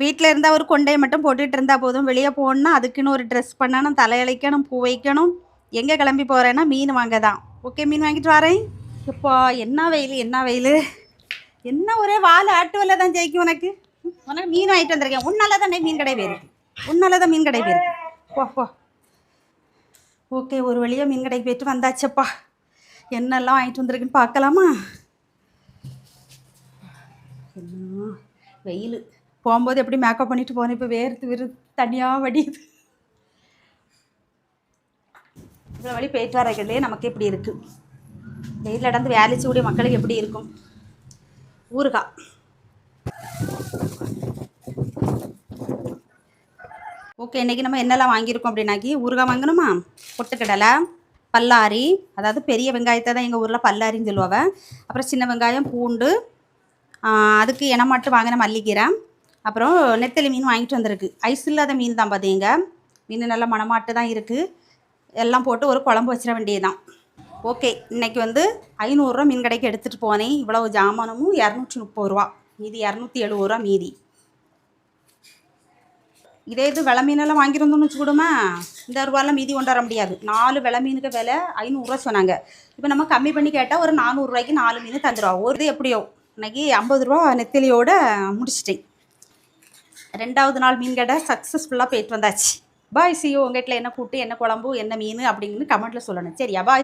வீட்டில் இருந்தால் ஒரு கொண்டையை மட்டும் போட்டுகிட்டு இருந்தால் போதும். வெளியே போகணுன்னா அதுக்குன்னு ஒரு ட்ரெஸ் பண்ணணும், தலையழைக்கணும், பூ வைக்கணும். எங்கே கிளம்பி போகிறேன்னா மீன் வாங்க தான். ஓகே, மீன் வாங்கிட்டு வரேன். இப்போ என்ன வெயில், என்ன வெயில், என்ன ஒரே வால் ஆட்டு வல்ல தான் ஜெயிக்கும் உனக்கு. உனக்கு மீன் வாங்கிட்டு வந்திருக்கேன். உன்னால தானே மீன் கடை போயிருக்கு, உன்னால தான் மீன் கடை போயிருக்கு. போ போ. ஓகே, ஒரு வழியாக மீன் கடைக்கு போயிட்டு வந்தாச்சப்பா. என்னெல்லாம் வாங்கிட்டு வந்திருக்குன்னு பார்க்கலாமா? என்ன வெயில். போகும்போது எப்படி மேக்கப் பண்ணிட்டு போனேன், இப்போ வேர்த்து தனியாக வடியுது. இவ்வளோ வழி போயிட்டு வரக்கலையே நமக்கு எப்படி இருக்குது. வெயில் நடந்து வேலைச்சக்கூடிய மக்களுக்கு எப்படி இருக்கும். ஊறுகாய். ஓகே, இன்றைக்கி நம்ம என்னெல்லாம் வாங்கியிருக்கோம் அப்படின்னாக்கி ஊறுகாய் வாங்கணுமா, பொட்டுக்கடலை, பல்லாரி, அதாவது பெரிய வெங்காயத்தை தான் எங்கள் ஊரில் பல்லாரின்னு சொல்லுவாங்க. அப்புறம் சின்ன வெங்காயம், பூண்டு, அதுக்கு இனமாட்டு வாங்கின மல்லிக்கீரை, அப்புறம் நெத்தலி மீன் வாங்கிட்டு வந்திருக்கு. ஐஸ் இல்லாத மீன் தான் பார்த்தீங்க. மீன் நல்லா மணமாட்டு தான் இருக்குது. எல்லாம் போட்டு ஒரு குழம்பு வச்சிட வேண்டியதுதான். ஓகே, இன்றைக்கி 500 ரூபா மீன் கடைக்கு எடுத்துகிட்டு போனேன். இவ்வளவு ஜாமானமும் 230 ரூபா, மீதி 270 ரூபா மீதி. இதே இது வெலை மீனெல்லாம் வாங்கியிருந்தோம்னு வச்சுக்கூடுமா, இந்த ரூபாலாம் மீதி கொண்டு வர முடியாது. 4 வெலை மீனுக்கு விலை 500 ரூபா சொன்னாங்க. இப்போ நம்ம கம்மி பண்ணி கேட்டால் ஒரு 400 ரூபாய்க்கு 4 மீன் தந்துடுவா. ஒரு இது எப்படியோ இன்றைக்கி 50 ரூபா நெத்திலியோடு முடிச்சிட்டேன். 2வது நாள் மீன் கடை சக்ஸஸ்ஃபுல்லாக போயிட்டு வந்தாச்சு. பாய், சியோ. உங்கள் வீட்டில் என்ன கூட்டு, என்ன குழம்பு, என்ன மீன் அப்படிங்கன்னு கமெண்ட்டில் சொல்லணும். சரியா? பாய்.